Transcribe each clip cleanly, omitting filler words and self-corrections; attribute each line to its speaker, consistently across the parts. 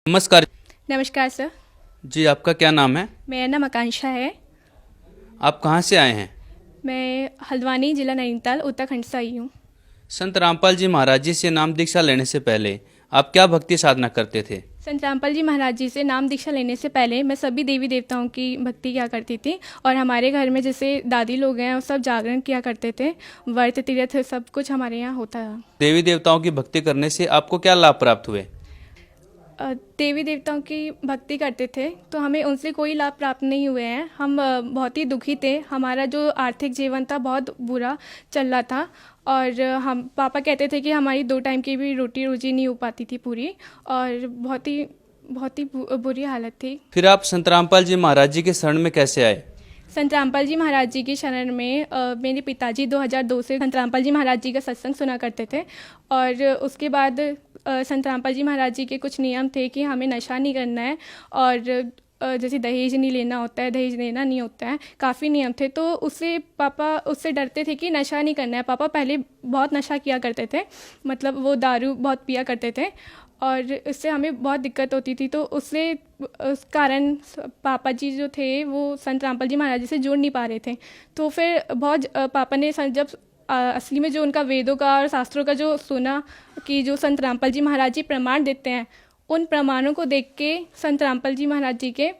Speaker 1: नमस्कार।
Speaker 2: नमस्कार सर।
Speaker 1: जी, आपका क्या नाम है?
Speaker 2: मेरा नाम आकांक्षा है।
Speaker 1: आप कहाँ से आए हैं?
Speaker 2: मैं हल्द्वानी जिला नैनीताल उत्तराखंड से आई हूँ।
Speaker 1: संत रामपाल जी महाराज जी से नाम दीक्षा लेने से पहले आप क्या भक्ति साधना करते थे?
Speaker 2: संत रामपाल जी महाराज जी से नाम दीक्षा लेने से पहले मैं सभी देवी देवताओं की भक्ति किया करती थी। और हमारे घर में जैसे दादी लोग हैं वो सब जागरण किया करते थे। व्रत तीर्थ सब कुछ हमारे यहाँ होता है।
Speaker 1: देवी देवताओं की भक्ति करने से आपको क्या लाभ प्राप्त हुए?
Speaker 2: देवी देवताओं की भक्ति करते थे तो हमें उनसे कोई लाभ प्राप्त नहीं हुए हैं। हम बहुत ही दुखी थे। हमारा जो आर्थिक जीवन था बहुत बुरा चल रहा था। और हम पापा कहते थे कि हमारी 2 टाइम की भी रोटी रोजी नहीं हो पाती थी पूरी। और बहुत ही बुरी हालत थी।
Speaker 1: फिर आप संत रामपाल जी महाराज जी के शरण में कैसे आए?
Speaker 2: संत रामपाल जी महाराज जी की शरण में मेरे पिताजी 2002 से संत रामपाल जी महाराज जी का सत्संग सुना करते थे। और उसके बाद संत रामपाल जी महाराज जी के कुछ नियम थे कि हमें नशा नहीं करना है। और जैसे दहेज नहीं लेना होता है, दहेज लेना नहीं होता है, काफ़ी नियम थे। तो उससे पापा उससे डरते थे कि नशा नहीं करना है। पापा पहले बहुत नशा किया करते थे, मतलब वो दारू बहुत पिया करते थे। और इससे हमें बहुत दिक्कत होती थी। तो उससे उस कारण पापा जी जो थे वो संत रामपाल जी महाराज जी से जुड़ नहीं पा रहे थे। तो फिर बहुत पापा ने जब असली में जो उनका वेदों का और शास्त्रों का जो सुना कि जो संत रामपाल जी महाराज जी प्रमाण देते हैं, उन प्रमाणों को देख के संत रामपाल जी महाराज जी के,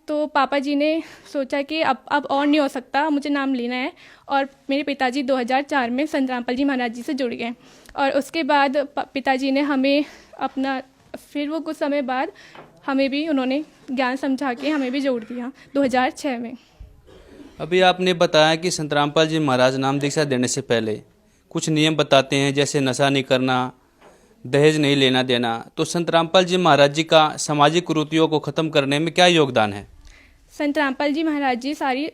Speaker 2: तो पापा जी ने सोचा कि अब और नहीं हो सकता, मुझे नाम लेना है। और मेरे पिताजी 2004 में संत रामपाल जी महाराज जी से जुड़ गए। और उसके बाद पिताजी ने हमें अपना, फिर वो कुछ समय बाद हमें भी उन्होंने ज्ञान समझा के हमें भी जोड़ दिया 2006 में।
Speaker 1: अभी आपने बताया कि संत रामपाल जी महाराज नाम दीक्षा देने से पहले कुछ नियम बताते हैं, जैसे नशा नहीं करना, दहेज नहीं लेना देना। तो संत रामपाल जी महाराज जी का सामाजिक कुरीतियों को खत्म करने में क्या योगदान है?
Speaker 2: संत रामपाल जी महाराज जी सारी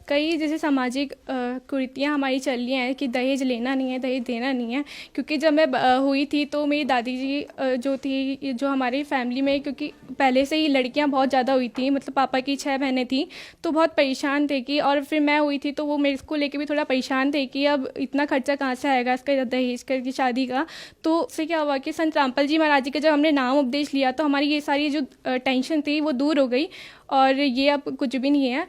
Speaker 2: कई जैसे सामाजिक कुरीतियाँ हमारी चल रही हैं कि दहेज लेना नहीं है, दहेज देना नहीं है। क्योंकि जब मैं हुई थी तो मेरी दादी जी जो थी, जो हमारी फैमिली में, क्योंकि पहले से ही लड़कियां बहुत ज़्यादा हुई थी, मतलब पापा की 6 बहनें थी, तो बहुत परेशान थे कि, और फिर मैं हुई थी तो वो मेरे को लेके भी थोड़ा परेशान थे कि अब इतना खर्चा कहाँ से आएगा इसका, दहेज की शादी का। तो उससे क्या हुआ कि संत रामपाल जी महाराज जी का जब हमने नाम उपदेश लिया तो हमारी ये सारी जो टेंशन थी वो दूर हो गई। और ये अब कुछ भी नहीं है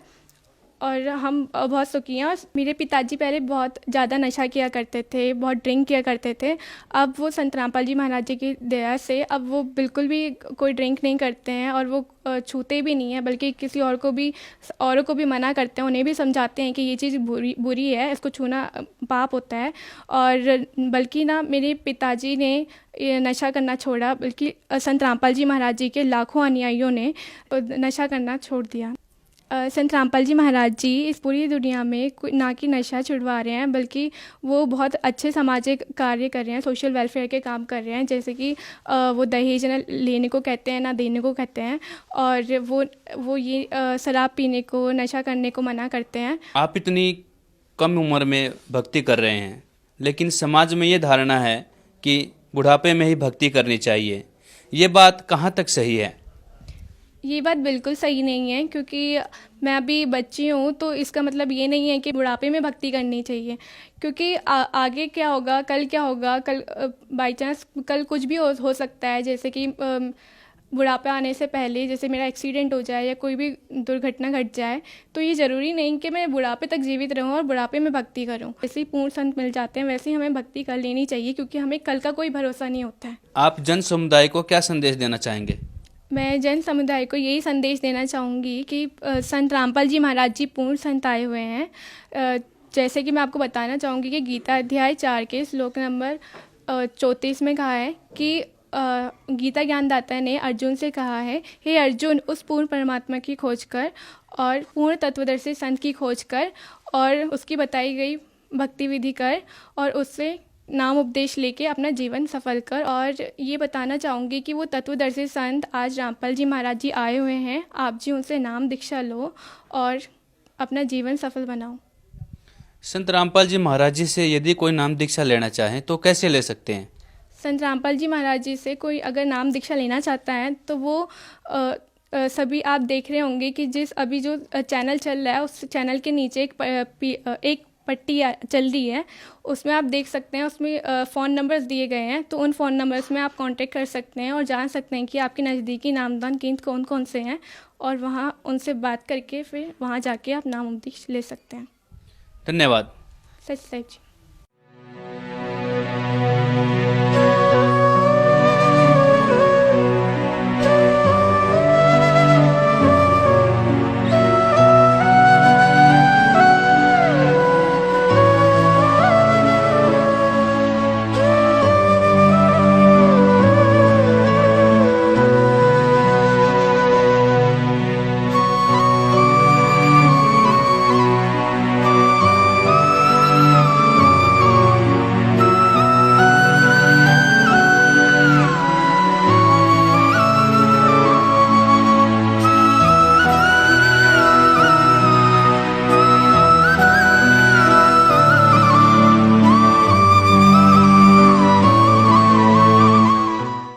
Speaker 2: और हम बहुत सुखी हैं। मेरे पिताजी पहले बहुत ज़्यादा नशा किया करते थे, बहुत ड्रिंक किया करते थे। अब वो संत रामपाल जी महाराज जी की दया से अब वो बिल्कुल भी कोई ड्रिंक नहीं करते हैं और वो छूते भी नहीं हैं, बल्कि किसी औरों को भी मना करते हैं, उन्हें भी समझाते हैं कि ये चीज़ बुरी है, इसको छूना पाप होता है। और बल्कि ना मेरे पिताजी ने ये नशा करना छोड़ा, बल्कि संत रामपाल जी महाराज जी के लाखों अनुयायियों ने नशा करना छोड़ दिया। संत रामपाल जी महाराज जी इस पूरी दुनिया में ना कि नशा छुड़वा रहे हैं, बल्कि वो बहुत अच्छे सामाजिक कार्य कर रहे हैं, सोशल वेलफेयर के काम कर रहे हैं। जैसे कि वो दहेज ना लेने को कहते हैं, ना देने को कहते हैं। और वो ये शराब पीने को, नशा करने को मना करते हैं।
Speaker 1: आप इतनी कम उम्र में भक्ति कर रहे हैं, लेकिन समाज में ये धारणा है कि बुढ़ापे में ही भक्ति करनी चाहिए। ये बात कहाँ तक सही है?
Speaker 2: ये बात बिल्कुल सही नहीं है, क्योंकि मैं अभी बच्ची हूँ, तो इसका मतलब ये नहीं है कि बुढ़ापे में भक्ति करनी चाहिए। क्योंकि आगे क्या होगा, कल क्या होगा, कल बाई चांस कल कुछ भी हो सकता है। जैसे कि बुढ़ापा आने से पहले जैसे मेरा एक्सीडेंट हो जाए या कोई भी दुर्घटना घट जाए, तो ये ज़रूरी नहीं कि मैं बुढ़ापे तक जीवित रहूं और बुढ़ापे में भक्ति करूं। जैसे ही पूर्ण संत मिल जाते हैं वैसे ही हमें भक्ति कर लेनी चाहिए, क्योंकि हमें कल का कोई भरोसा नहीं होता है।
Speaker 1: आप जन समुदाय को क्या संदेश देना चाहेंगे?
Speaker 2: मैं जन समुदाय को यही संदेश देना चाहूँगी कि संत रामपाल जी महाराज जी पूर्ण संत आए हुए हैं। जैसे कि मैं आपको बताना चाहूँगी कि गीता अध्याय 4 के श्लोक नंबर 34 में कहा है कि गीता ज्ञानदाता ने अर्जुन से कहा है, हे अर्जुन, उस पूर्ण परमात्मा की खोज कर और पूर्ण तत्वदर्शी संत की खोज कर और उसकी बताई गई भक्ति विधि कर और उससे नाम उपदेश लेके अपना जीवन सफल कर। और ये बताना चाहूँगी कि वो तत्वदर्शी संत आज रामपाल जी महाराज जी आए हुए हैं, आप जी उनसे नाम दीक्षा लो और अपना जीवन सफल बनाओ।
Speaker 1: संत रामपाल जी महाराज जी से यदि कोई नाम दीक्षा लेना चाहे तो कैसे ले सकते हैं?
Speaker 2: संत रामपाल जी महाराज जी से कोई अगर नाम दीक्षा लेना चाहता है तो वो सभी आप देख रहे होंगे कि जिस अभी जो चैनल चल रहा है उस चैनल के नीचे एक पट्टी चल रही है, उसमें आप देख सकते हैं, उसमें फ़ोन नंबर्स दिए गए हैं। तो उन फ़ोन नंबर्स में आप कांटेक्ट कर सकते हैं और जान सकते हैं कि आपके नज़दीकी नामदान केंद्र कौन कौन से हैं, और वहाँ उनसे बात करके फिर वहाँ जाके आप नामों ले सकते हैं।
Speaker 1: धन्यवाद।
Speaker 2: सच सच।